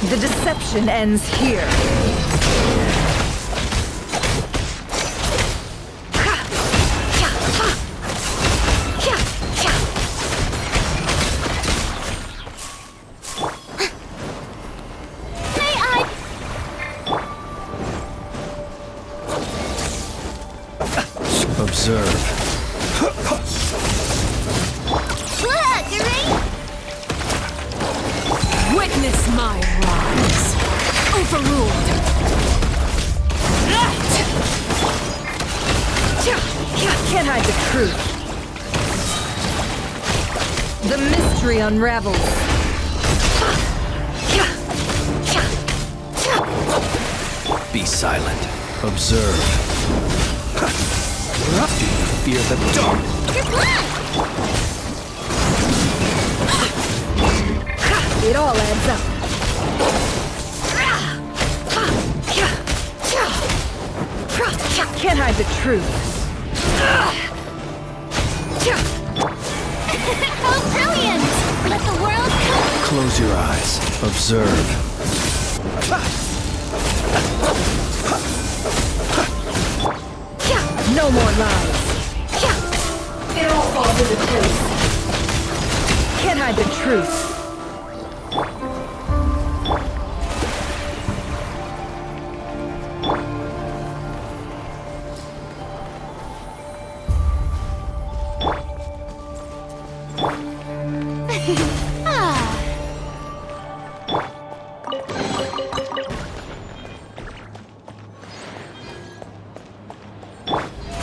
The deception ends here. Observe. Witness my rise. Overruled. Can't hide the truth. The mystery unravels. Be silent. Observe. Do you fear the dark? Your blood! It all adds up. Can't hide the truth. Oh, brilliant! Let the world come. Close your eyes. Observe. No more lies. It all falls into place. Can't hide the truth.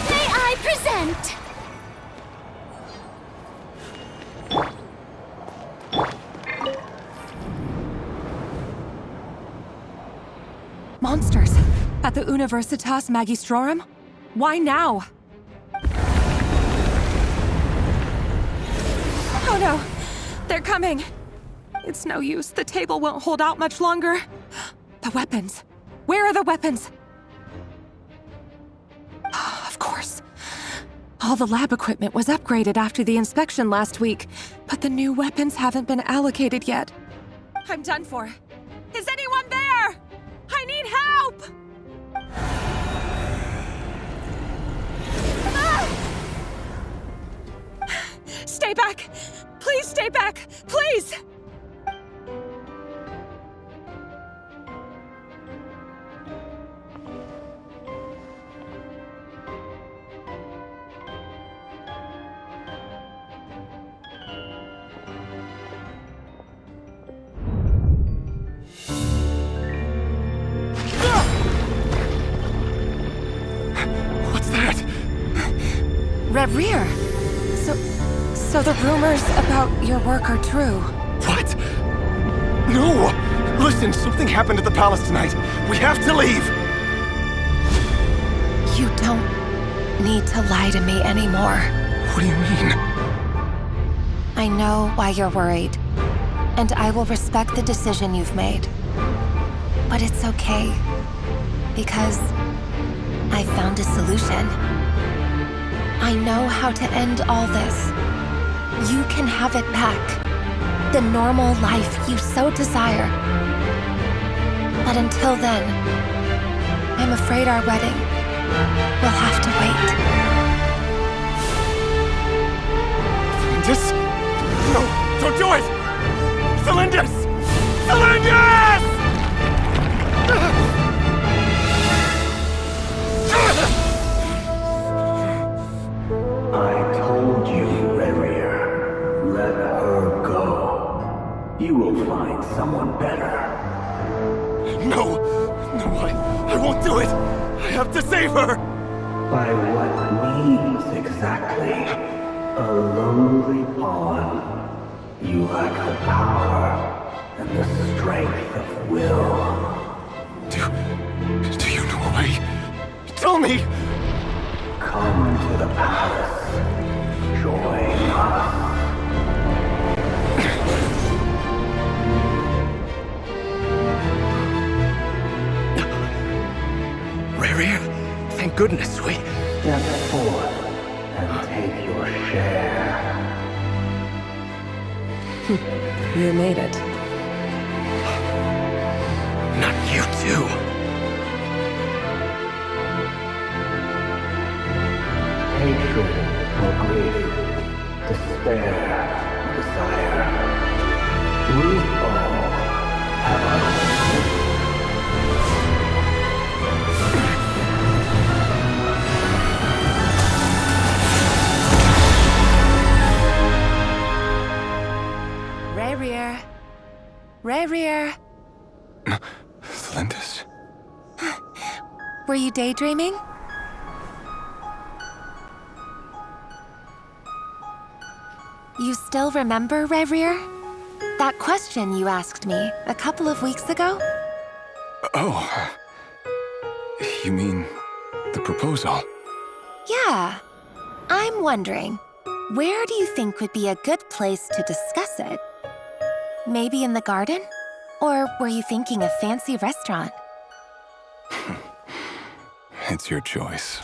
May I present? Monsters! At the Universitas Magistrorum? Why now? Oh no! They're coming! It's no use. The table won't hold out much longer. The weapons. Where are the weapons? Of course. All the lab equipment was upgraded after the inspection last week, but the new weapons haven't been allocated yet. I'm done for. Is anyone there? I need help! Ah! Stay back! Please stay back! Please! What's that? Rear. So the rumors about your work are true. What? No! Listen, something happened at the palace tonight. We have to leave! You don't need to lie to me anymore. What do you mean? I know why you're worried, and I will respect the decision you've made. But it's okay, because I found a solution. I know how to end all this. You can have it back. The normal life you so desire. But until then, I'm afraid our wedding will have to wait. Cylindus? No, don't do it! Cylindus! Cylindus! I told you, Rerir. Let her go. You will find someone better. No! No, I won't do it! I have to save her! By what means exactly? A lowly pawn. You lack the power and the strength of will. Do you know a way? Tell me! Come to the palace. Join us. Rerir, thank goodness we... Step forth and take your share. You made it. do? Hatred or grief, despair, desire. We all have our Rarier. Rarier. Splendus. Were you daydreaming? You still remember, Rarier? That question you asked me a couple of weeks ago? Oh. You mean the proposal? Yeah. I'm wondering, where do you think would be a good place to discuss it? Maybe in the garden? Or were you thinking a fancy restaurant? It's your choice.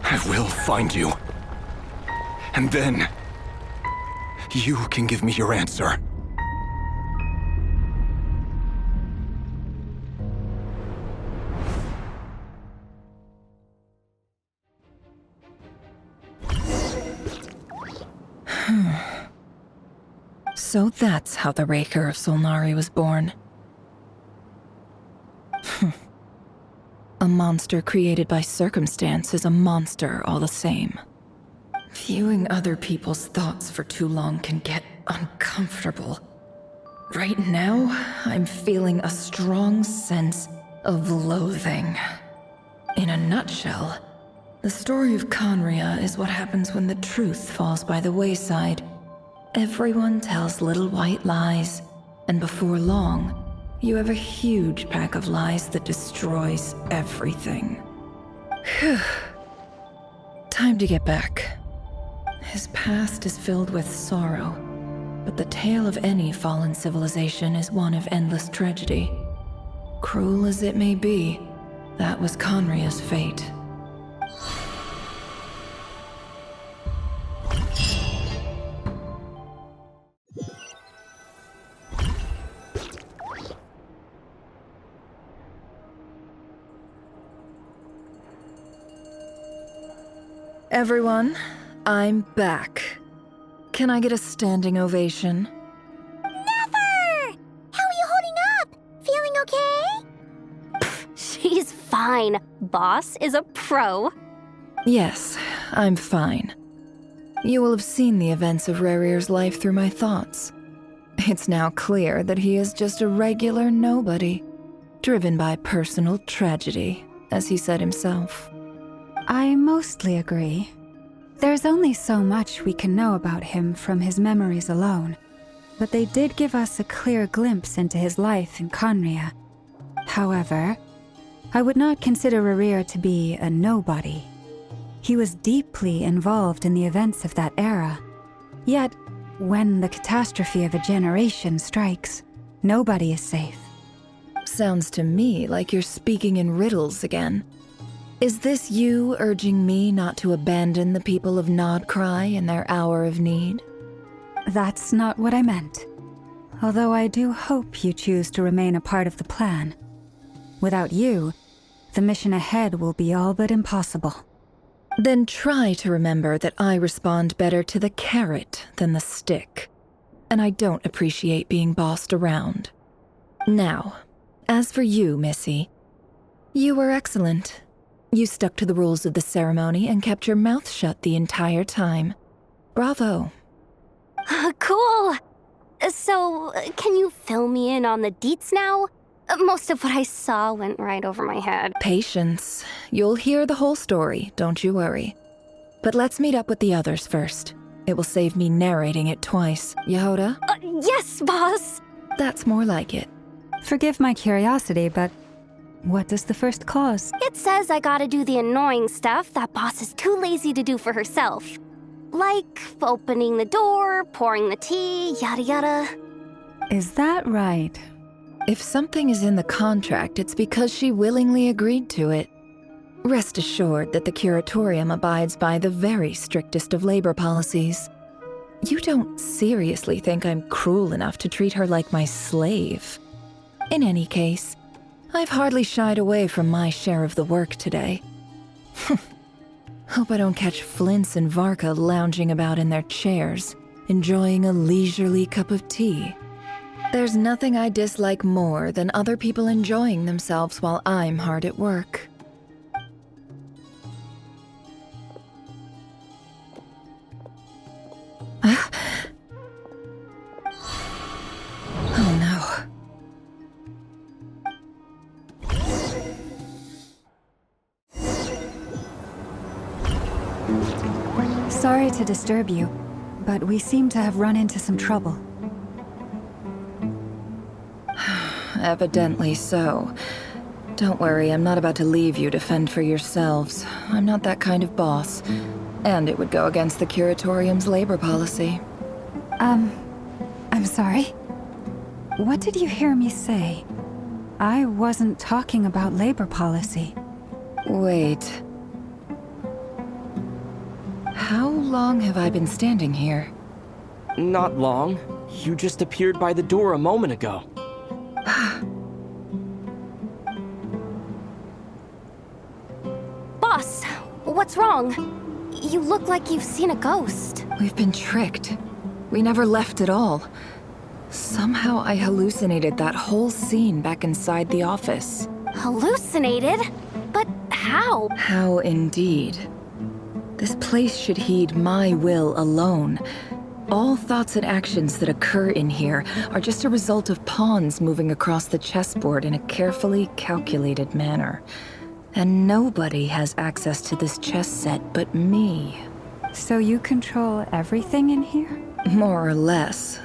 I will find you. And then, you can give me your answer. So that's how the Raker of Solnari was born. A monster created by circumstance is a monster all the same. Viewing other people's thoughts for too long can get uncomfortable. Right now, I'm feeling a strong sense of loathing. In a nutshell, the story of Conria is what happens when the truth falls by the wayside. Everyone tells little white lies, and before long, you have a huge pack of lies that destroys everything. Phew. Time to get back. His past is filled with sorrow, but the tale of any fallen civilization is one of endless tragedy. Cruel as it may be, that was Conria's fate. Everyone, I'm back. Can I get a standing ovation? Never! How are you holding up? Feeling okay? She's fine. Boss is a pro. Yes, I'm fine. You will have seen the events of Rarier's life through my thoughts. It's now clear that he is just a regular nobody, driven by personal tragedy, as he said himself. I mostly agree. There's only so much we can know about him from his memories alone, but they did give us a clear glimpse into his life in Conria. However, I would not consider Rarier to be a nobody. He was deeply involved in the events of that era. Yet, when the catastrophe of a generation strikes, nobody is safe. Sounds to me like you're speaking in riddles again. Is this you urging me not to abandon the people of Nodcry in their hour of need? That's not what I meant. Although I do hope you choose to remain a part of the plan. Without you, the mission ahead will be all but impossible. Then try to remember that I respond better to the carrot than the stick. And I don't appreciate being bossed around. Now, as for you, Missy, you were excellent. You stuck to the rules of the ceremony and kept your mouth shut the entire time. Bravo. Cool. So, can you fill me in on the deets now? Most of what I saw went right over my head. Patience. You'll hear the whole story, don't you worry. But let's meet up with the others first. It will save me narrating it twice. Yehoda? Yes, boss! That's more like it. Forgive my curiosity, but what does the first clause? It says I gotta do the annoying stuff that boss is too lazy to do for herself. Like opening the door, pouring the tea, yada yada. Is that right? If something is in the contract, it's because she willingly agreed to it. Rest assured that the Curatorium abides by the very strictest of labor policies. You don't seriously think I'm cruel enough to treat her like my slave. In any case, I've hardly shied away from my share of the work today. Hope I don't catch Flintz and Varka lounging about in their chairs, enjoying a leisurely cup of tea. There's nothing I dislike more than other people enjoying themselves while I'm hard at work. Oh no. Sorry to disturb you, but we seem to have run into some trouble. Evidently so. Don't worry, I'm not about to leave you to fend for yourselves. I'm not that kind of boss. And it would go against the Curatorium's labor policy. I'm sorry. What did you hear me say? I wasn't talking about labor policy. Wait. How long have I been standing here? Not long. You just appeared by the door a moment ago. Boss, what's wrong? You look like you've seen a ghost. We've been tricked. We never left at all. Somehow I hallucinated that whole scene back inside the office. Hallucinated? But how? How indeed. This place should heed my will alone. All thoughts and actions that occur in here are just a result of pawns moving across the chessboard in a carefully calculated manner. And nobody has access to this chess set but me. So you control everything in here? More or less.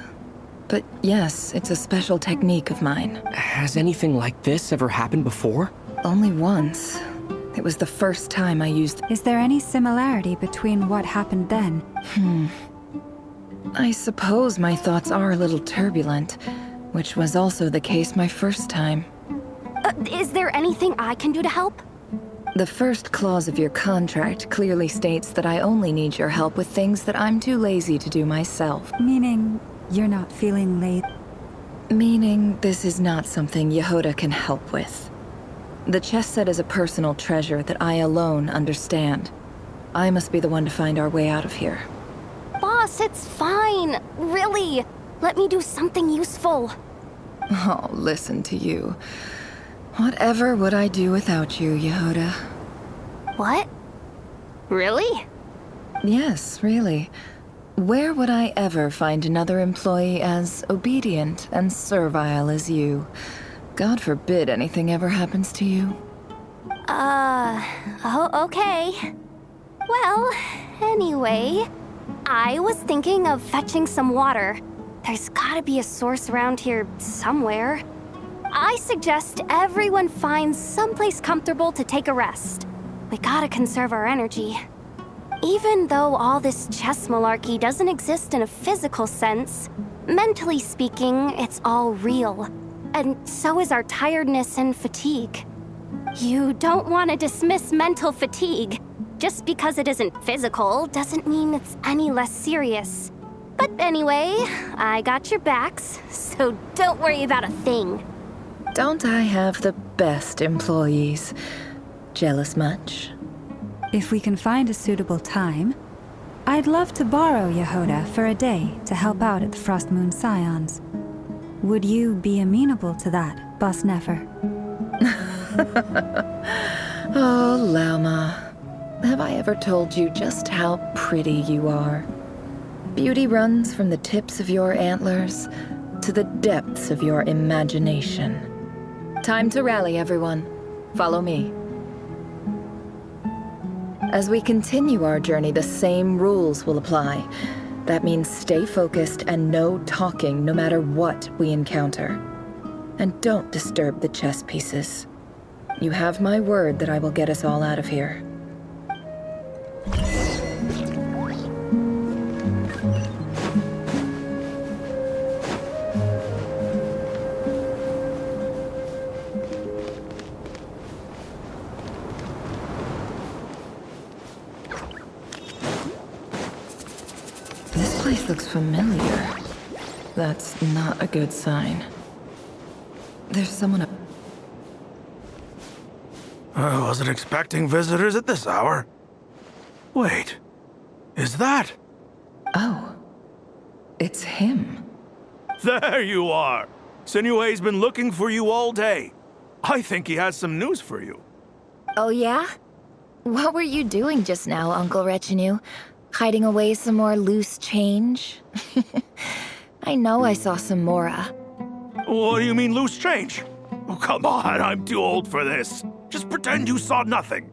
But yes, it's a special technique of mine. Has anything like this ever happened before? Only once. It was the first time I used... Is there any similarity between what happened then? I suppose my thoughts are a little turbulent, which was also the case my first time. Is there anything I can do to help? The first clause of your contract clearly states that I only need your help with things that I'm too lazy to do myself. Meaning, you're not feeling late? Meaning, this is not something Yehoda can help with. The chess set is a personal treasure that I alone understand. I must be the one to find our way out of here. Boss, it's fine. Really. Let me do something useful. Oh, listen to you. Whatever would I do without you, Yehoda? What? Really? Yes, really. Where would I ever find another employee as obedient and servile as you? God forbid anything ever happens to you. Oh, okay. Well, anyway, I was thinking of fetching some water. There's gotta be a source around here somewhere. I suggest everyone finds someplace comfortable to take a rest. We gotta conserve our energy. Even though all this chess malarkey doesn't exist in a physical sense, mentally speaking, it's all real. And so is our tiredness and fatigue. You don't want to dismiss mental fatigue. Just because it isn't physical doesn't mean it's any less serious. But anyway, I got your backs, so don't worry about a thing. Don't I have the best employees? Jealous much? If we can find a suitable time, I'd love to borrow Yehoda for a day to help out at the Frost Moon Scions. Would you be amenable to that, Boss Nefer? Oh, Lauma. Have I ever told you just how pretty you are? Beauty runs from the tips of your antlers to the depths of your imagination. Time to rally, everyone. Follow me. As we continue our journey, the same rules will apply. That means stay focused and no talking no matter what we encounter. And don't disturb the chess pieces. You have my word that I will get us all out of here. This place looks familiar. That's not a good sign. There's someone up. I wasn't expecting visitors at this hour. Wait, is that? Oh, it's him. There you are! Sinue's been looking for you all day. I think he has some news for you. Oh, yeah? What were you doing just now, Uncle Retinue? Hiding away some more loose change? I know I saw some Mora. What do you mean, loose change? Oh, come on, I'm too old for this. Just pretend you saw nothing.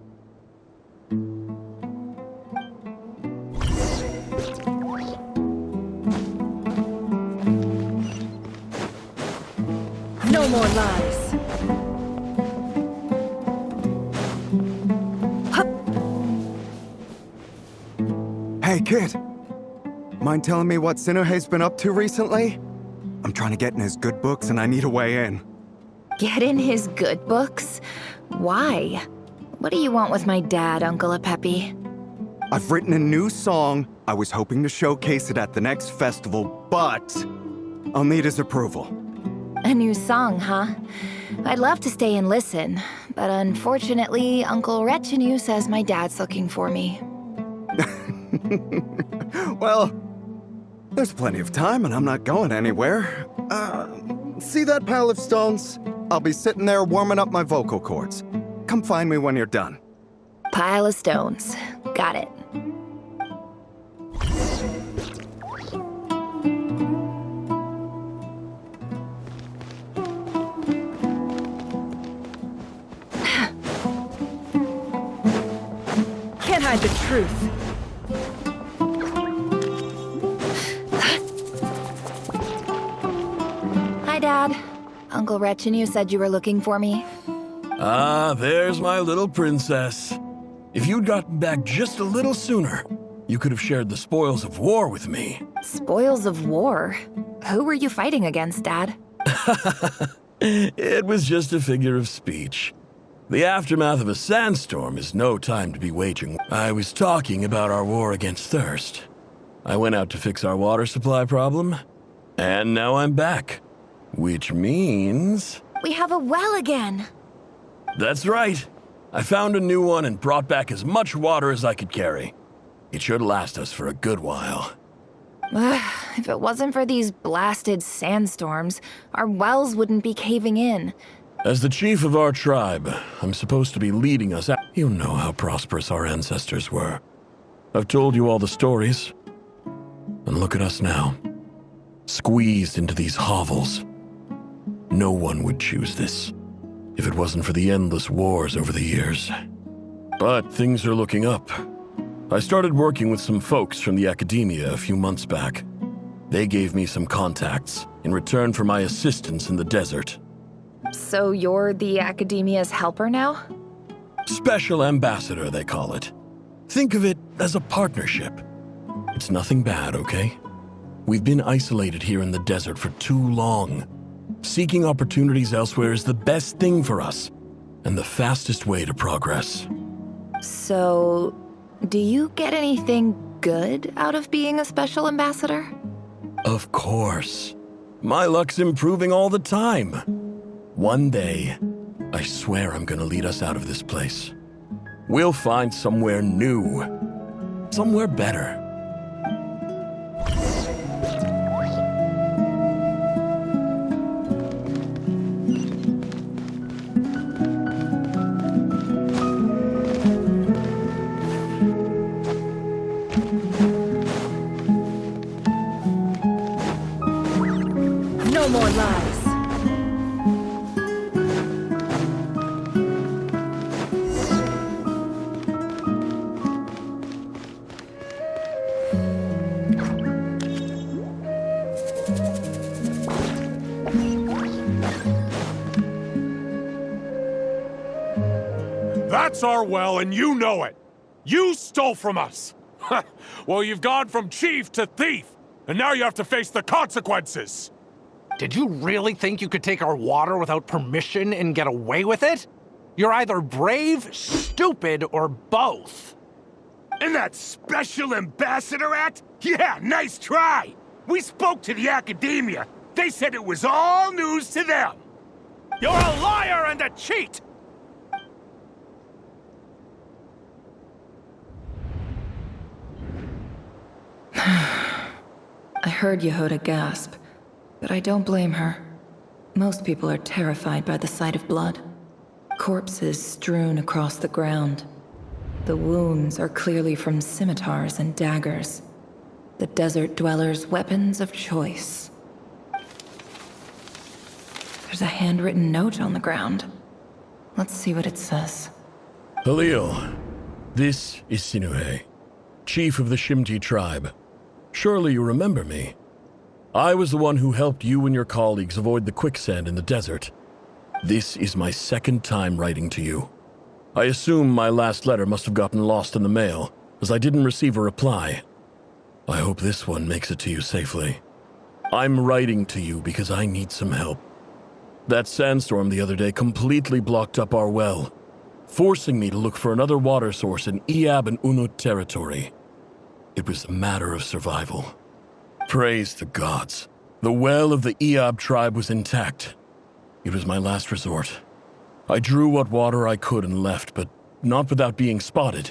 No more lies. Hey, kid. Mind telling me what Sinuhe's been up to recently? I'm trying to get in his good books and I need a way in. Get in his good books? Why? What do you want with my dad, Uncle Apepi? I've written a new song. I was hoping to showcase it at the next festival, but I'll need his approval. A new song, huh? I'd love to stay and listen, but unfortunately, Uncle Retinue says my dad's looking for me. Well, there's plenty of time and I'm not going anywhere. See that pile of stones? I'll be sitting there warming up my vocal cords. Come find me when you're done. Pile of stones. Got it. Can't hide the truth. Hi, Dad. Uncle Retinue said you were looking for me. Ah, there's my little princess. If you'd gotten back just a little sooner, you could have shared the spoils of war with me. Spoils of war? Who were you fighting against, Dad? It was just a figure of speech. The aftermath of a sandstorm is no time to be waging. I was talking about our war against thirst. I went out to fix our water supply problem, and now I'm back. Which means... We have a well again. That's right. I found a new one and brought back as much water as I could carry. It should last us for a good while. If it wasn't for these blasted sandstorms, our wells wouldn't be caving in. As the chief of our tribe, I'm supposed to be leading us out. You know how prosperous our ancestors were. I've told you all the stories. And look at us now. Squeezed into these hovels. No one would choose this, if it wasn't for the endless wars over the years. But things are looking up. I started working with some folks from the academia a few months back. They gave me some contacts in return for my assistance in the desert. So you're the academia's helper now? Special ambassador, they call it. Think of it as a partnership. It's nothing bad, okay? We've been isolated here in the desert for too long. Seeking opportunities elsewhere is the best thing for us, and the fastest way to progress. So, do you get anything good out of being a special ambassador? Of course. My luck's improving all the time. One day, I swear I'm gonna lead us out of this place. We'll find somewhere new. Somewhere better. No more lies. That's our well, and you know it. You stole from us. Well, you've gone from chief to thief, and now you have to face the consequences. Did you really think you could take our water without permission and get away with it? You're either brave, stupid, or both. And that Special Ambassador Act? Yeah, nice try! We spoke to the academia. They said it was all news to them. You're a liar and a cheat! I heard Yehuda gasp, but I don't blame her. Most people are terrified by the sight of blood. Corpses strewn across the ground. The wounds are clearly from scimitars and daggers. The desert dwellers' weapons of choice. There's a handwritten note on the ground. Let's see what it says. Halil, this is Sinuhe, chief of the Shimti tribe. Surely you remember me. I was the one who helped you and your colleagues avoid the quicksand in the desert. This is my second time writing to you. I assume my last letter must have gotten lost in the mail, as I didn't receive a reply. I hope this one makes it to you safely. I'm writing to you because I need some help. That sandstorm the other day completely blocked up our well, forcing me to look for another water source in Iab and Unut territory. It was a matter of survival. Praise the gods. The well of the Iab tribe was intact. It was my last resort. I drew what water I could and left, but not without being spotted.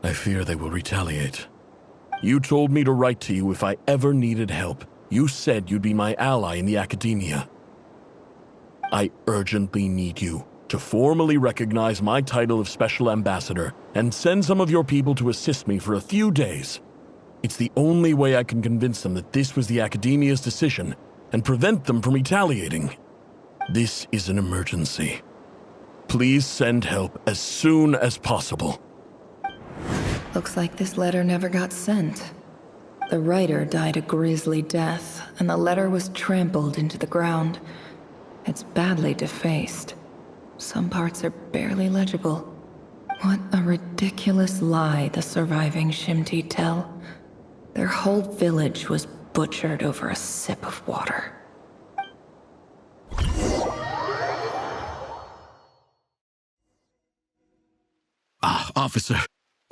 I fear they will retaliate. You told me to write to you if I ever needed help. You said you'd be my ally in the academia. I urgently need you to formally recognize my title of Special Ambassador and send some of your people to assist me for a few days. It's the only way I can convince them that this was the Academia's decision and prevent them from retaliating. This is an emergency. Please send help as soon as possible. Looks like this letter never got sent. The writer died a grisly death, and the letter was trampled into the ground. It's badly defaced. Some parts are barely legible. What a ridiculous lie the surviving Shimti tell. Their whole village was butchered over a sip of water. Ah, officer.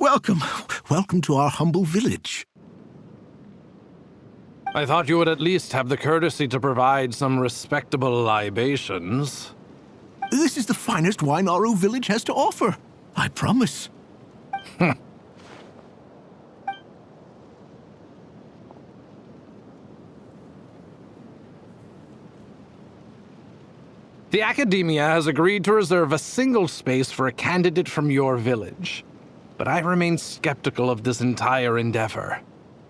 Welcome. Welcome to our humble village. I thought you would at least have the courtesy to provide some respectable libations. This is the finest wine Aru village has to offer. I promise. The Academia has agreed to reserve a single space for a candidate from your village. But I remain skeptical of this entire endeavor.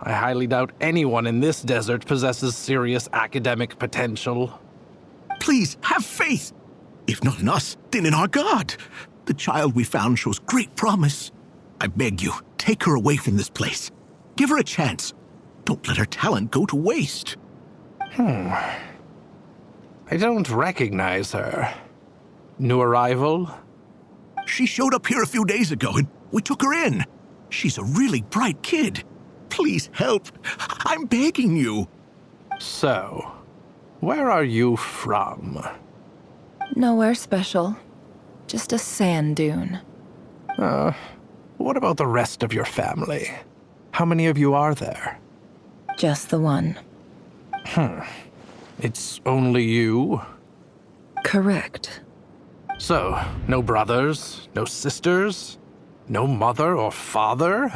I highly doubt anyone in this desert possesses serious academic potential. Please, have faith. If not in us, then in our god. The child we found shows great promise. I beg you, take her away from this place. Give her a chance. Don't let her talent go to waste. I don't recognize her. New arrival? She showed up here a few days ago and we took her in. She's a really bright kid. Please help. I'm begging you. So, where are you from? Nowhere special. Just a sand dune. What about the rest of your family? How many of you are there? Just the one. It's only you? Correct. So, no brothers, no sisters, no mother or father?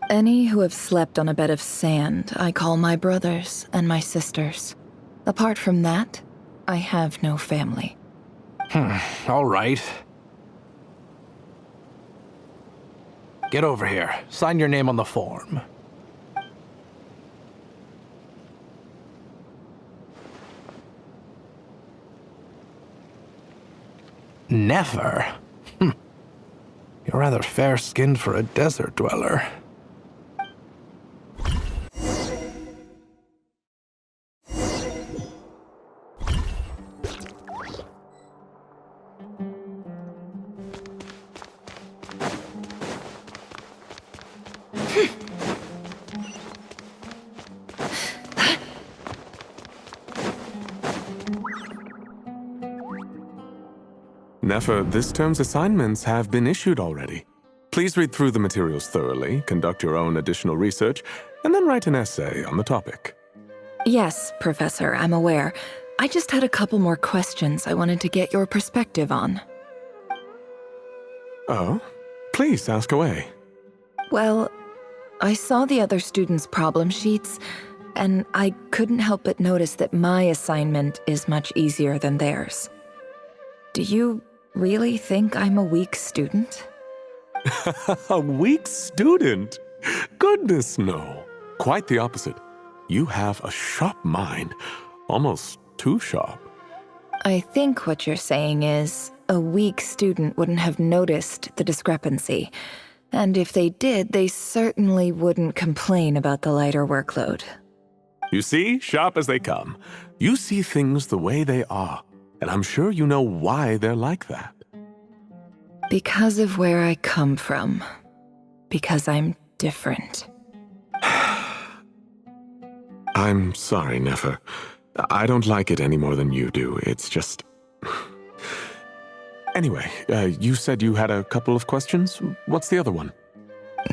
Any who have slept on a bed of sand, I call my brothers and my sisters. Apart from that, I have no family. All right. Get over here. Sign your name on the form. Never? You're rather fair-skinned for a desert dweller. Nefer, this term's assignments have been issued already. Please read through the materials thoroughly, conduct your own additional research, and then write an essay on the topic. Yes, Professor, I'm aware. I just had a couple more questions I wanted to get your perspective on. Oh? Please ask away. Well, I saw the other students' problem sheets, and I couldn't help but notice that my assignment is much easier than theirs. Do you really think I'm a weak student? A weak student? Goodness, no. Quite the opposite. You have a sharp mind. Almost too sharp. I think what you're saying is, a weak student wouldn't have noticed the discrepancy. And if they did, they certainly wouldn't complain about the lighter workload. You see, sharp as they come. You see things the way they are, and I'm sure you know why they're like that. Because of where I come from. Because I'm different. I'm sorry, Nefer. I don't like it any more than you do. It's just... Anyway, you said you had a couple of questions. What's the other one?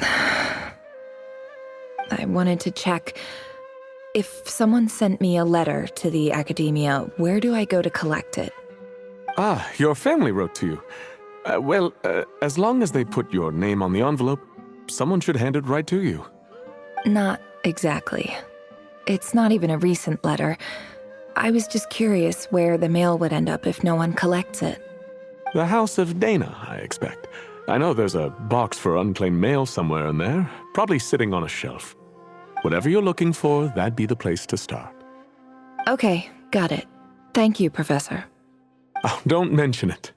I wanted to check. If someone sent me a letter to the academia, where do I go to collect it? Ah, your family wrote to you. Well, as long as they put your name on the envelope, someone should hand it right to you. Not exactly. It's not even a recent letter. I was just curious where the mail would end up if no one collects it. The House of Dana, I expect. I know there's a box for unclaimed mail somewhere in there, probably sitting on a shelf. Whatever you're looking for, that'd be the place to start. Okay, got it. Thank you, Professor. Oh, don't mention it.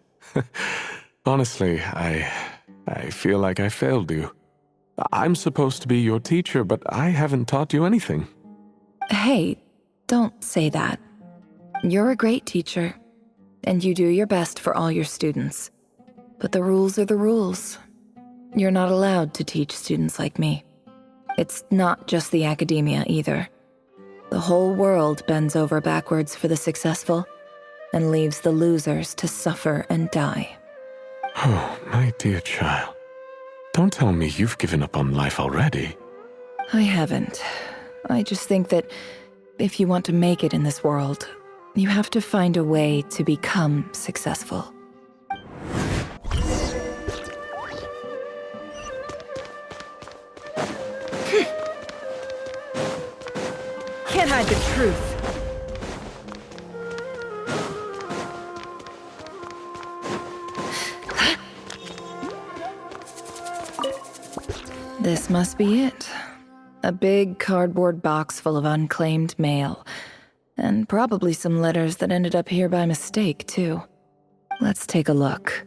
Honestly, I feel like I failed you. I'm supposed to be your teacher, but I haven't taught you anything. Hey, don't say that. You're a great teacher, and you do your best for all your students. But the rules are the rules. You're not allowed to teach students like me. It's not just the academia either. The whole world bends over backwards for the successful and leaves the losers to suffer and die. Oh, my dear child. Don't tell me you've given up on life already. I haven't. I just think that if you want to make it in this world, you have to find a way to become successful. Can't hide the truth. This must be it. A big cardboard box full of unclaimed mail. And probably some letters that ended up here by mistake, too. Let's take a look.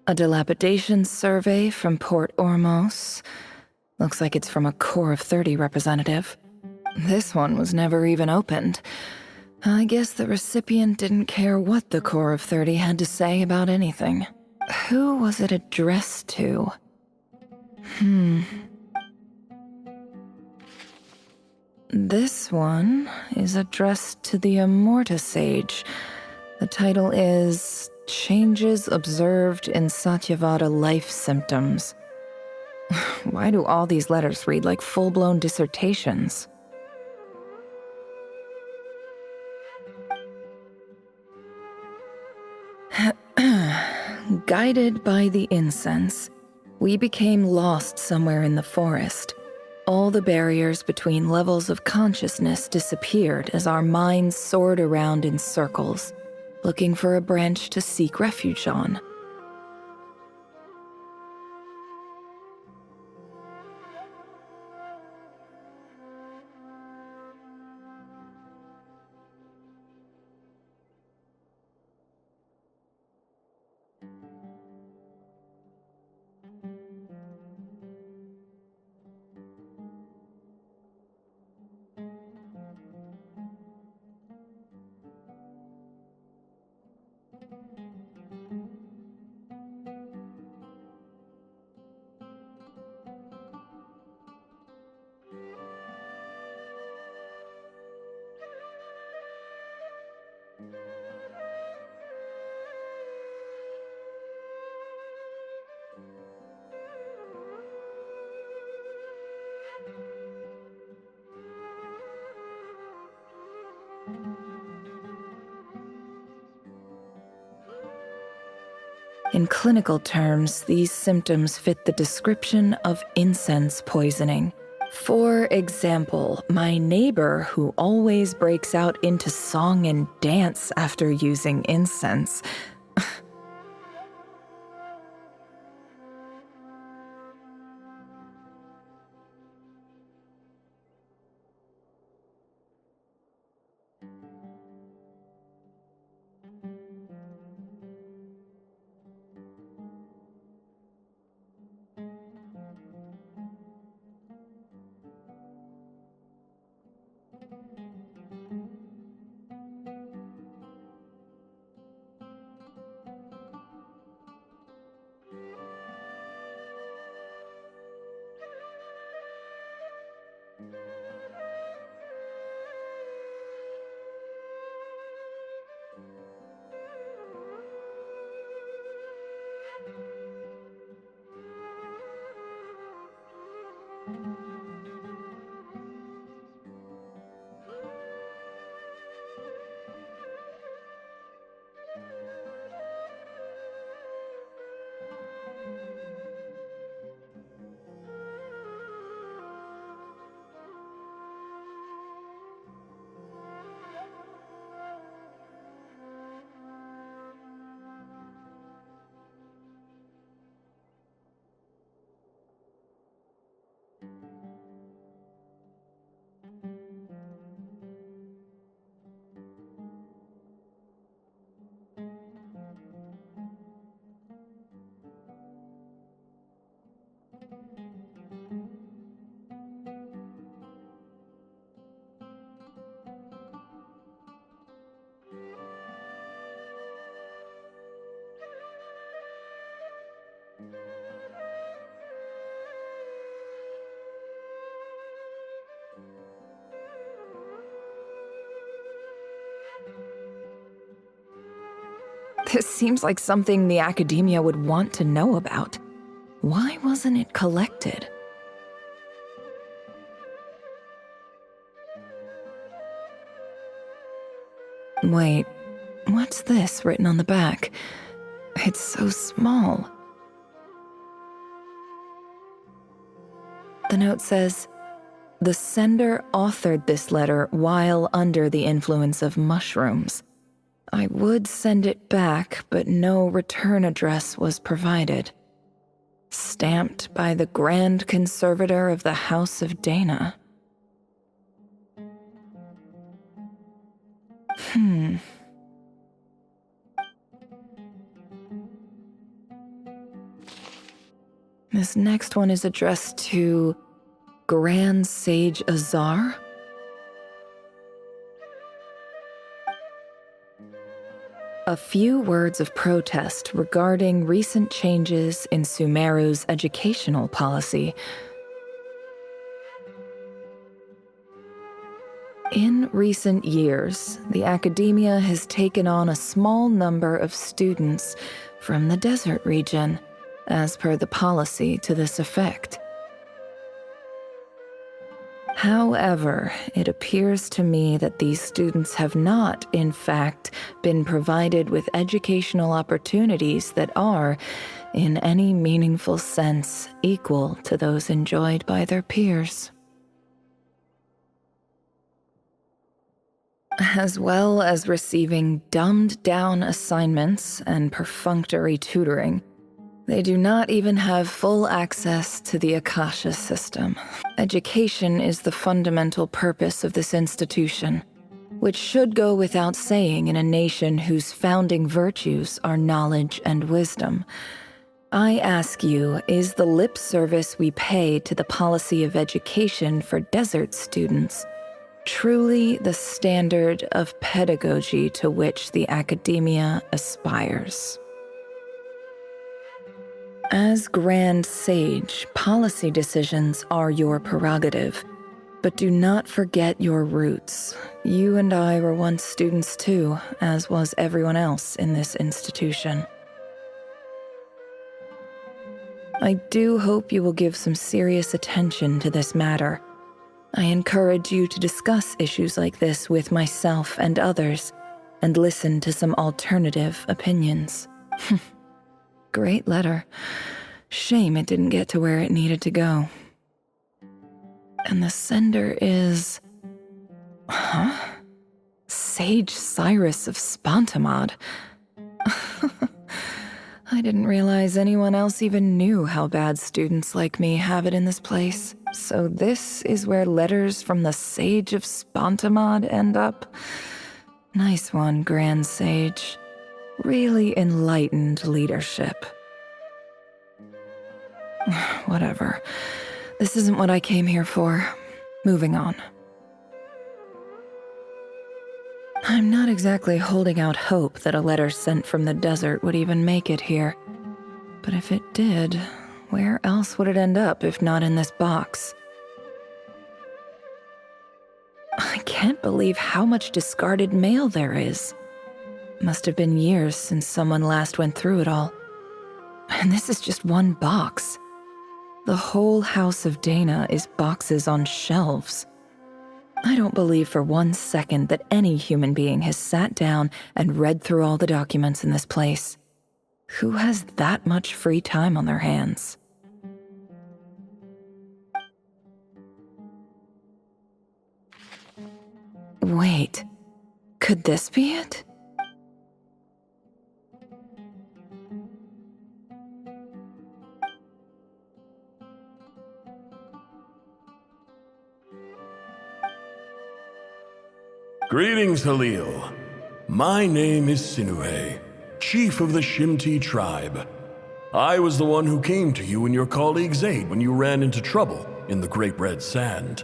A dilapidation survey from Port Ormos. Looks like it's from a Core of 30 representative. This one was never even opened. I guess the recipient didn't care what the Core of 30 had to say about anything. Who was it addressed to? This one is addressed to the Immorta Sage. The title is Changes Observed in Satyavada Life Symptoms. Why do all these letters read like full-blown dissertations? Guided by the incense, we became lost somewhere in the forest. All the barriers between levels of consciousness disappeared as our minds soared around in circles, looking for a branch to seek refuge on. In clinical terms, these symptoms fit the description of incense poisoning. For example, my neighbor who always breaks out into song and dance after using incense. This seems like something the academia would want to know about. Why wasn't it collected? Wait, what's this written on the back? It's so small. The note says, "The sender authored this letter while under the influence of mushrooms. I would send it back, but no return address was provided. Stamped by the Grand Conservator of the House of Dana." This next one is addressed to Grand Sage Azar? A few words of protest regarding recent changes in Sumeru's educational policy. In recent years, the academia has taken on a small number of students from the desert region, as per the policy to this effect. However, it appears to me that these students have not, in fact, been provided with educational opportunities that are, in any meaningful sense, equal to those enjoyed by their peers. As well as receiving dumbed-down assignments and perfunctory tutoring, they do not even have full access to the Akasha system. Education is the fundamental purpose of this institution, which should go without saying in a nation whose founding virtues are knowledge and wisdom. I ask you, is the lip service we pay to the policy of education for desert students truly the standard of pedagogy to which the academia aspires? As Grand Sage, policy decisions are your prerogative, but do not forget your roots. You and I were once students too, as was everyone else in this institution. I do hope you will give some serious attention to this matter. I encourage you to discuss issues like this with myself and others, and listen to some alternative opinions. Great letter. Shame it didn't get to where it needed to go. And the sender is... Huh? Sage Cyrus of Spontamod. I didn't realize anyone else even knew how bad students like me have it in this place. So this is where letters from the Sage of Spontamod end up? Nice one, Grand Sage. Really enlightened leadership. Whatever. This isn't what I came here for. Moving on. I'm not exactly holding out hope that a letter sent from the desert would even make it here. But if it did, where else would it end up if not in this box? I can't believe how much discarded mail there is. Must have been years since someone last went through it all. And this is just one box. The whole house of Dana is boxes on shelves. I don't believe for 1 second that any human being has sat down and read through all the documents in this place. Who has that much free time on their hands? Wait, could this be it? Greetings, Halil. My name is Sinuhe, chief of the Shimti tribe. I was the one who came to you and your colleague Zaid when you ran into trouble in the Great Red Sand.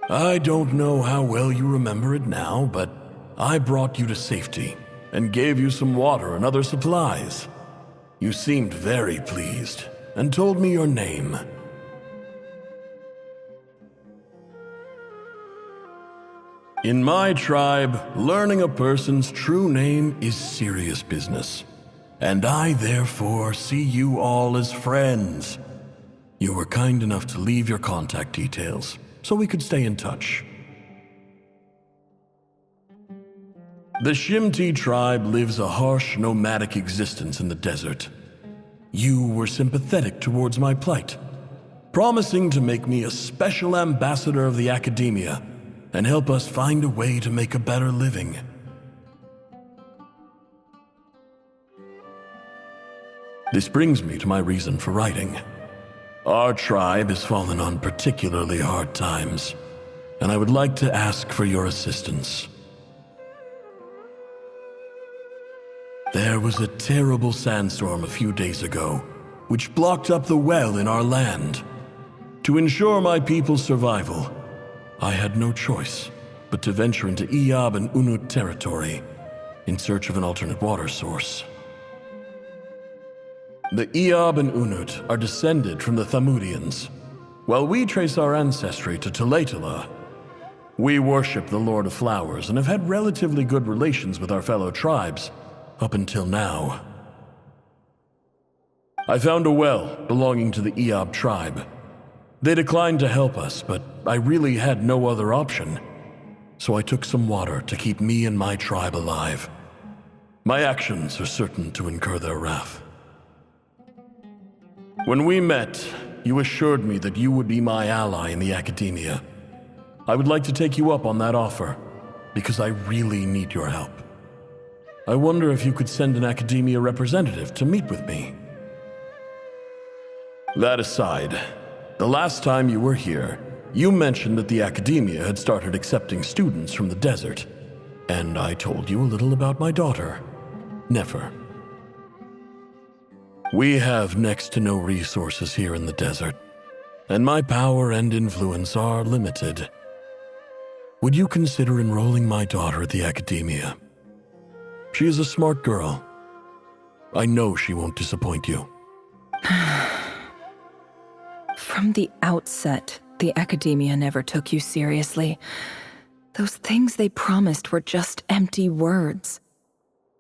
I don't know how well you remember it now, but I brought you to safety and gave you some water and other supplies. You seemed very pleased and told me your name. In my tribe, learning a person's true name is serious business, and I therefore see you all as friends. You were kind enough to leave your contact details, so we could stay in touch. The Shimti tribe lives a harsh, nomadic existence in the desert. You were sympathetic towards my plight, promising to make me a special ambassador of the academia and help us find a way to make a better living. This brings me to my reason for writing. Our tribe has fallen on particularly hard times, and I would like to ask for your assistance. There was a terrible sandstorm a few days ago, which blocked up the well in our land. To ensure my people's survival, I had no choice but to venture into Eob and Unut territory in search of an alternate water source. The Eob and Unut are descended from the Thamudians. While we trace our ancestry to Tulatula, we worship the Lord of Flowers and have had relatively good relations with our fellow tribes up until now. I found a well belonging to the Eob tribe. They declined to help us, but I really had no other option, so I took some water to keep me and my tribe alive. My actions are certain to incur their wrath. When we met, you assured me that you would be my ally in the academia. I would like to take you up on that offer, because I really need your help. I wonder if you could send an academia representative to meet with me. That aside, the last time you were here, you mentioned that the academia had started accepting students from the desert, and I told you a little about my daughter, Nefer. We have next to no resources here in the desert, and my power and influence are limited. Would you consider enrolling my daughter at the academia? She is a smart girl. I know she won't disappoint you. From the outset, the academia never took you seriously. Those things they promised were just empty words.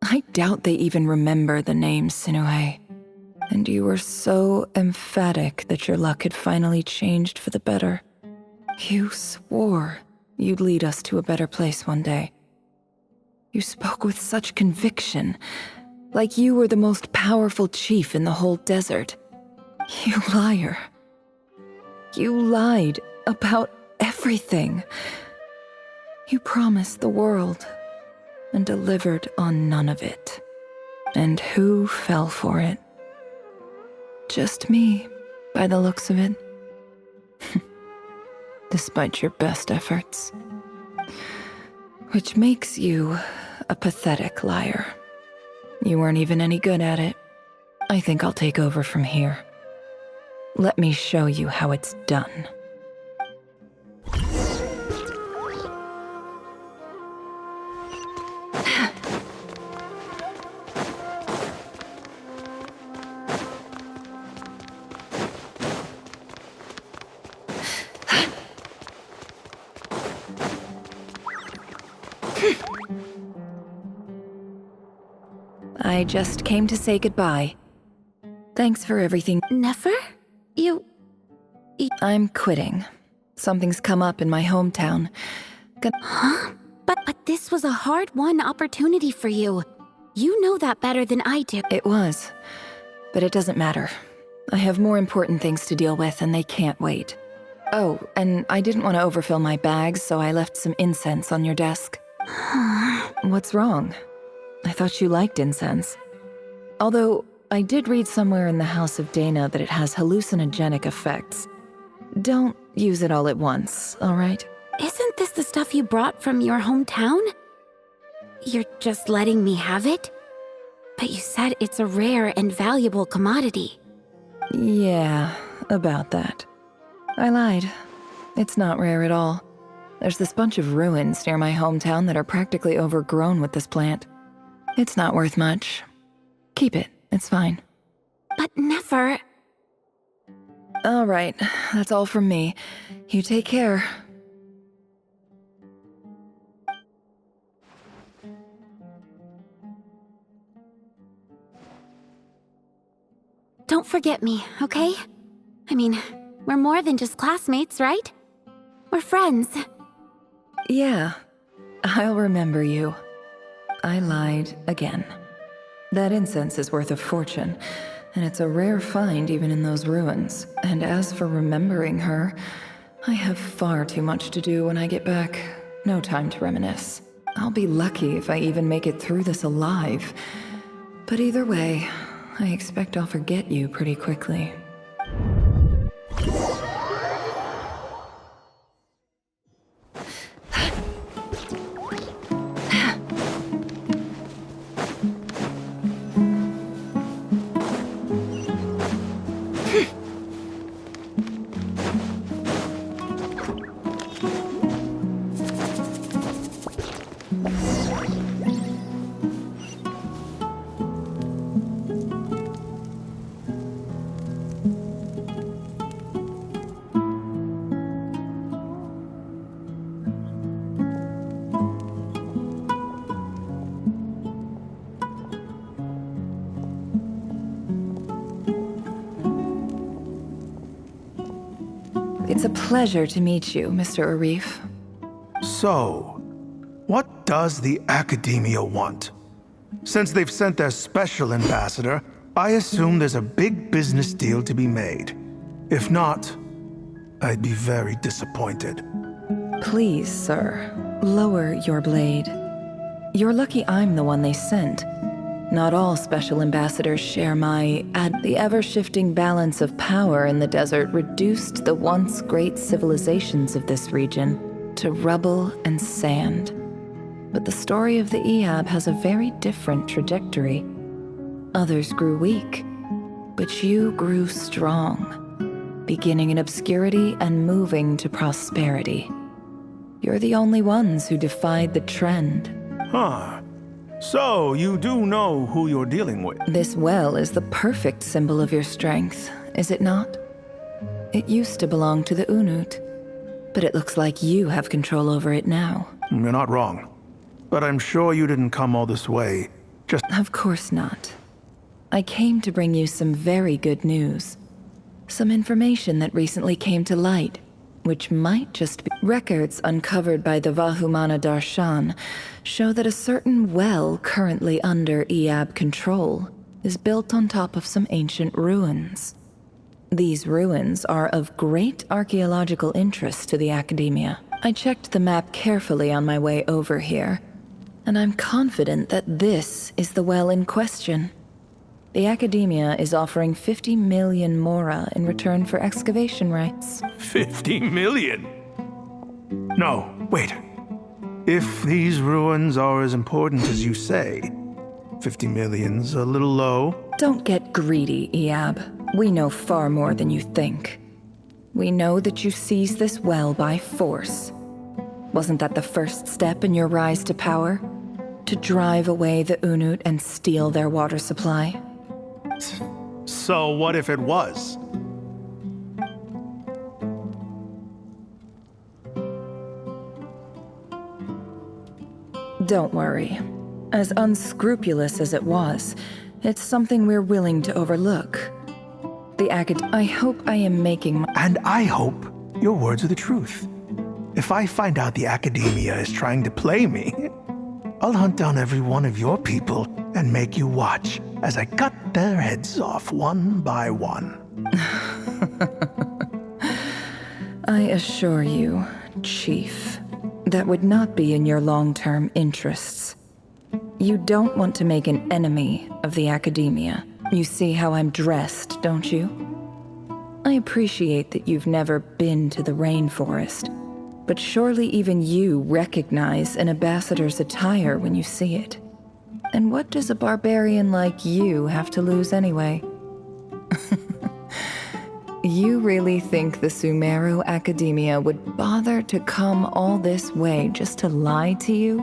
I doubt they even remember the name Sinuhe. And you were so emphatic that your luck had finally changed for the better. You swore you'd lead us to a better place one day. You spoke with such conviction, like you were the most powerful chief in the whole desert. You liar. You lied about everything. You promised the world and delivered on none of it. And who fell for it? Just me, by the looks of it. Despite your best efforts. Which makes you a pathetic liar. You weren't even any good at it. I think I'll take over from here. Let me show you how it's done. I just came to say goodbye. Thanks for everything. Nefer? You... I'm quitting. Something's come up in my hometown. Huh? But this was a hard-won opportunity for you. You know that better than I do. It was. But it doesn't matter. I have more important things to deal with, and they can't wait. Oh, and I didn't want to overfill my bags, so I left some incense on your desk. What's wrong? I thought you liked incense. Although, I did read somewhere in the House of Dana that it has hallucinogenic effects. Don't use it all at once, all right? Isn't this the stuff you brought from your hometown? You're just letting me have it? But you said it's a rare and valuable commodity. Yeah, about that. I lied. It's not rare at all. There's this bunch of ruins near my hometown that are practically overgrown with this plant. It's not worth much. Keep it, it's fine. But Nefer... All right, that's all from me. You take care. Don't forget me, okay? I mean, we're more than just classmates, right? We're friends. Yeah, I'll remember you. I lied again. That incense is worth a fortune, and it's a rare find even in those ruins. And as for remembering her, I have far too much to do when I get back. No time to reminisce. I'll be lucky if I even make it through this alive. But either way, I expect I'll forget you pretty quickly. It's a pleasure to meet you, Mr. Arif. So, what does the Academia want? Since they've sent their special ambassador, I assume there's a big business deal to be made. If not, I'd be very disappointed. Please, sir, lower your blade. You're lucky I'm the one they sent. Not all special ambassadors share the ever-shifting balance of power in the desert reduced the once great civilizations of this region to rubble and sand. But the story of the Eab has a very different trajectory. Others grew weak, but you grew strong, beginning in obscurity and moving to prosperity. You're the only ones who defied the trend. Huh. So, you do know who you're dealing with? This well is the perfect symbol of your strength, is it not? It used to belong to the Unut, but it looks like you have control over it now. You're not wrong. But I'm sure you didn't come all this way just... Of course not. I came to bring you some very good news. Some information that recently came to light, which might just be... Records uncovered by the Vahumana Darshan show that a certain well currently under Eab control is built on top of some ancient ruins. These ruins are of great archaeological interest to the Academia. I checked the map carefully on my way over here, and I'm confident that this is the well in question. The Academia is offering 50 million mora in return for excavation rights. 50 million? No, wait. If these ruins are as important as you say, 50 million's a little low. Don't get greedy, Eab. We know far more than you think. We know that you seized this well by force. Wasn't that the first step in your rise to power? To drive away the Unut and steal their water supply? So what if it was? Don't worry. As unscrupulous as it was, it's something we're willing to overlook. I hope I am making And I hope your words are the truth. If I find out the Academia is trying to play me, I'll hunt down every one of your people and make you watch as I cut their heads off one by one. I assure you, Chief, that would not be in your long-term interests. You don't want to make an enemy of the Academia. You see how I'm dressed, don't you? I appreciate that you've never been to the rainforest, but surely even you recognize an ambassador's attire when you see it. And what does a barbarian like you have to lose anyway? You really think the Sumeru Academia would bother to come all this way just to lie to you?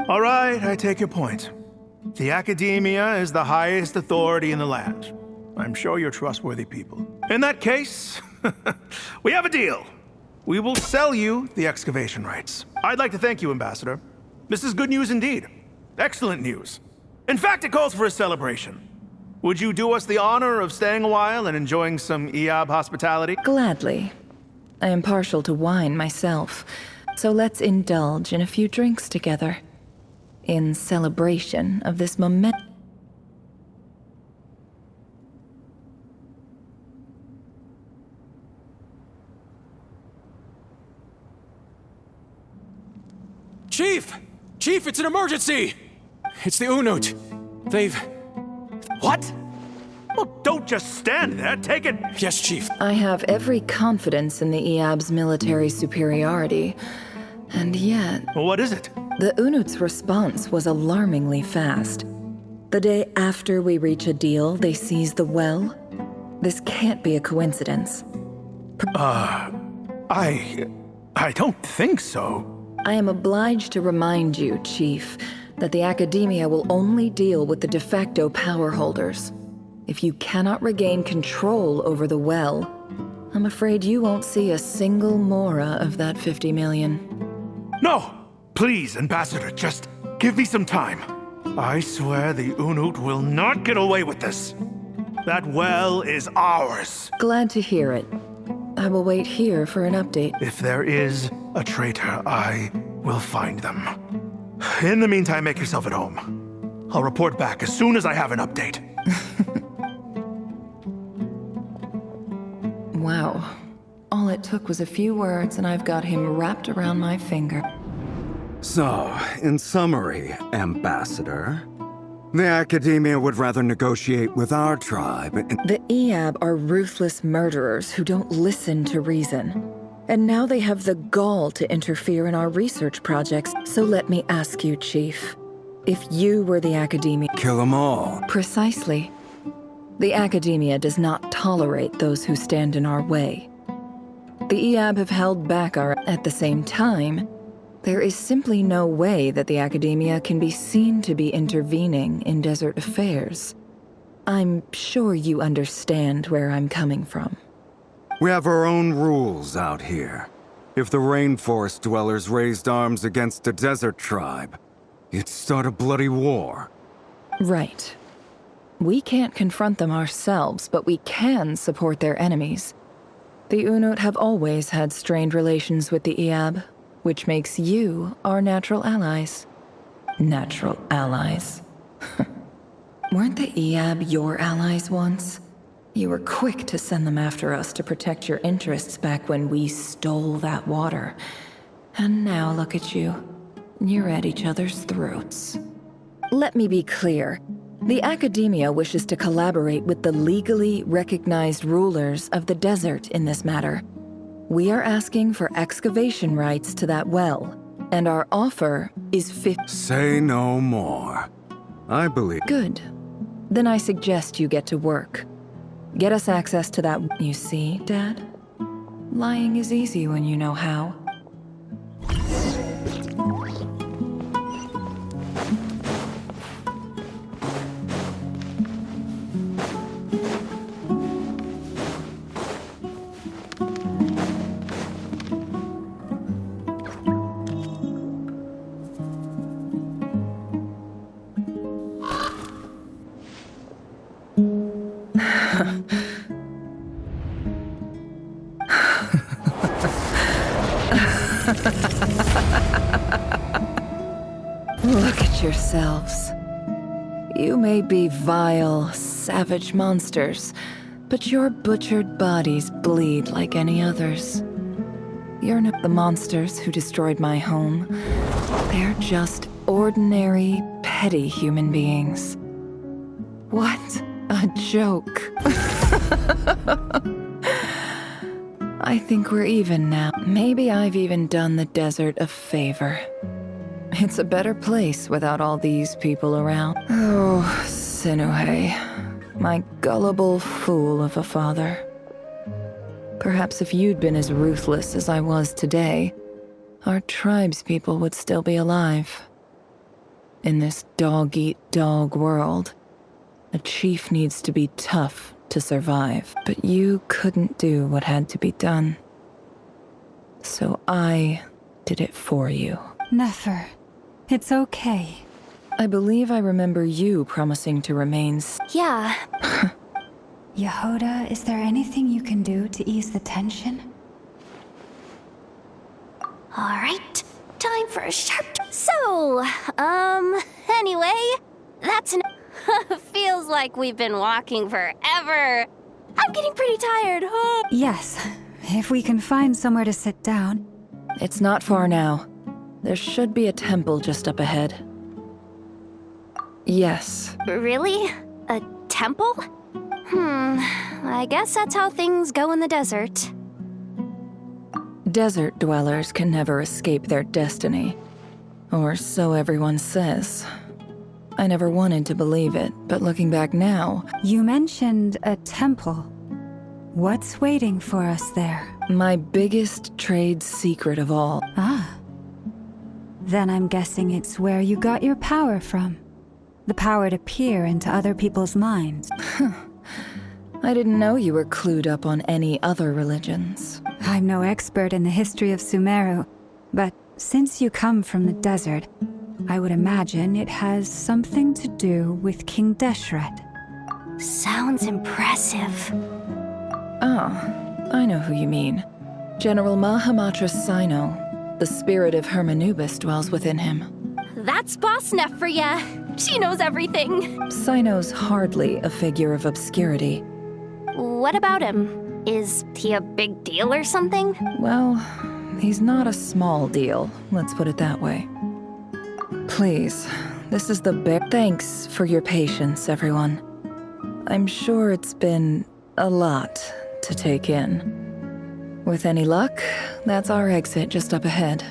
All right, I take your point. The Academia is the highest authority in the land. I'm sure you're trustworthy people. In that case, we have a deal. We will sell you the excavation rights. I'd like to thank you, Ambassador. This is good news indeed. Excellent news. In fact, it calls for a celebration. Would you do us the honor of staying a while and enjoying some Eab hospitality? Gladly. I am partial to wine myself, so let's indulge in a few drinks together. In celebration of this moment. Chief! Chief, it's an emergency! It's the Unut. They've... What? Well, don't just stand there. Take it. Yes, Chief. I have every confidence in the Eab's military superiority, and yet... What is it? The Unut's response was alarmingly fast. The day after we reach a deal, they seize the well. This can't be a coincidence. I don't think so. I am obliged to remind you, Chief, that the Academia will only deal with the de facto power holders. If you cannot regain control over the well, I'm afraid you won't see a single mora of that 50 million. No! Please, Ambassador, just give me some time. I swear the Unut will not get away with this. That well is ours. Glad to hear it. I will wait here for an update. If there is a traitor, I will find them. In the meantime, make yourself at home. I'll report back as soon as I have an update. Wow. All it took was a few words and I've got him wrapped around my finger. So, in summary, Ambassador, the Academia would rather negotiate with our tribe. The Eab are ruthless murderers who don't listen to reason. And now they have the gall to interfere in our research projects. So let me ask you, Chief. If you were the Academia... Kill them all. Precisely. The Academia does not tolerate those who stand in our way. The Eab have held back our... At the same time, there is simply no way that the Academia can be seen to be intervening in desert affairs. I'm sure you understand where I'm coming from. We have our own rules out here. If the rainforest dwellers raised arms against a desert tribe, it'd start a bloody war. Right. We can't confront them ourselves, but we can support their enemies. The Unut have always had strained relations with the Eab, which makes you our natural allies. Natural allies? Weren't the Eab your allies once? You were quick to send them after us to protect your interests back when we stole that water. And now look at you. You're at each other's throats. Let me be clear. The Academia wishes to collaborate with the legally recognized rulers of the desert in this matter. We are asking for excavation rights to that well, and our offer is 50... Say no more. I believe... Good. Then I suggest you get to work. Get us access to that... You see, Dad? Lying is easy when you know how. Look at yourselves. You may be vile, savage monsters, but your butchered bodies bleed like any others. You're not the monsters who destroyed my home. They're just ordinary, petty human beings. What a joke. I think we're even now. Maybe I've even done the desert a favor. It's a better place without all these people around. Oh, Sinuhe, my gullible fool of a father. Perhaps if you'd been as ruthless as I was today, our tribespeople would still be alive. In this dog-eat-dog world, a chief needs to be tough to survive, but you couldn't do what had to be done. So I did it for you. Nefer, it's okay. I believe I remember you promising to remain Yeah. Yehoda, is there anything you can do to ease the tension? All right, time for a sharp... So, anyway, that's an... Feels like we've been walking forever. I'm getting pretty tired. Yes, if we can find somewhere to sit down. It's not far now. There should be a temple just up ahead. Yes. Really? A temple? I guess that's how things go in the desert. Desert dwellers can never escape their destiny. Or so everyone says. I never wanted to believe it, but looking back now... You mentioned a temple. What's waiting for us there? My biggest trade secret of all. Ah. Then I'm guessing it's where you got your power from. The power to peer into other people's minds. I didn't know you were clued up on any other religions. I'm no expert in the history of Sumeru, but since you come from the desert, I would imagine it has something to do with King Deshret. Sounds impressive. Ah, I know who you mean. General Mahamatra Sino. The spirit of Hermanubis dwells within him. That's Boss Neff for ya. She knows everything. Sino's hardly a figure of obscurity. What about him? Is he a big deal or something? Well, he's not a small deal, let's put it that way. Please, this is the big... Thanks for your patience, everyone. I'm sure it's been a lot to take in. With any luck, that's our exit just up ahead.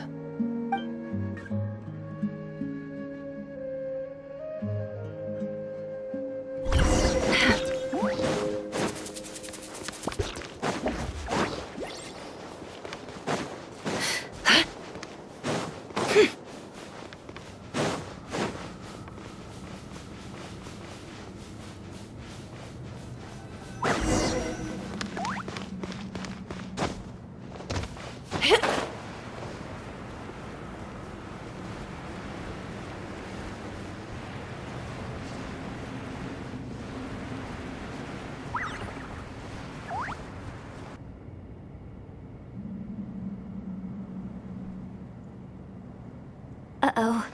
Uh-oh.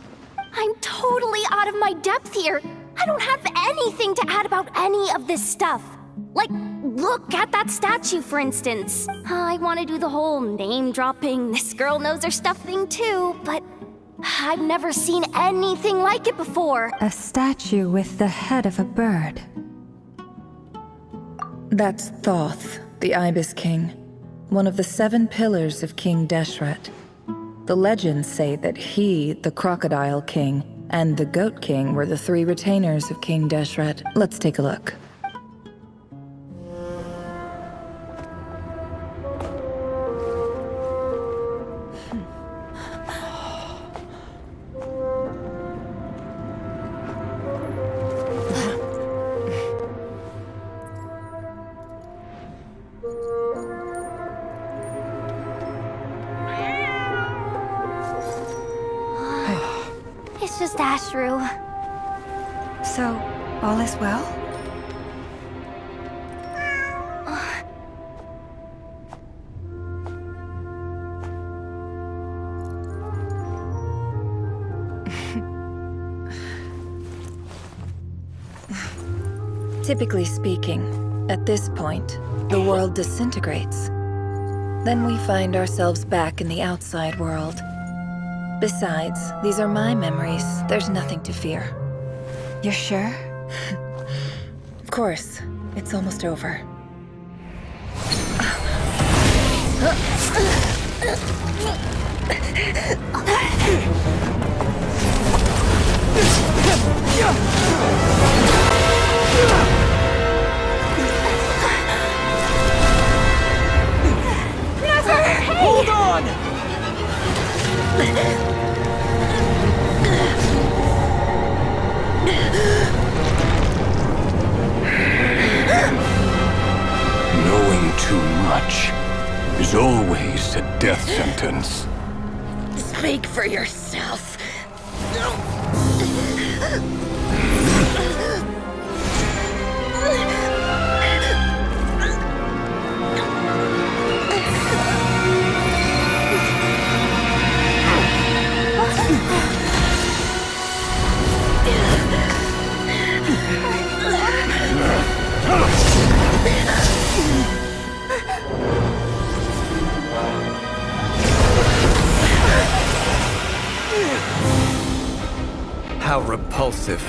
I'm totally out of my depth here. I don't have anything to add about any of this stuff. Like, look at that statue, for instance. I want to do the whole name-dropping, this girl knows her stuff thing too, but I've never seen anything like it before. A statue with the head of a bird. That's Thoth, the Ibis King, one of the 7 pillars of King Deshret. The legends say that he, the Crocodile King, and the Goat King were the 3 retainers of King Deshret. Let's take a look. It's just Ashru. So, all is well? Typically speaking, at this point, the world disintegrates. Then we find ourselves back in the outside world. Besides, these are my memories. There's nothing to fear. You're sure? Of course. It's almost over. Hold on! Knowing too much is always a death sentence. Speak for yourself. How repulsive.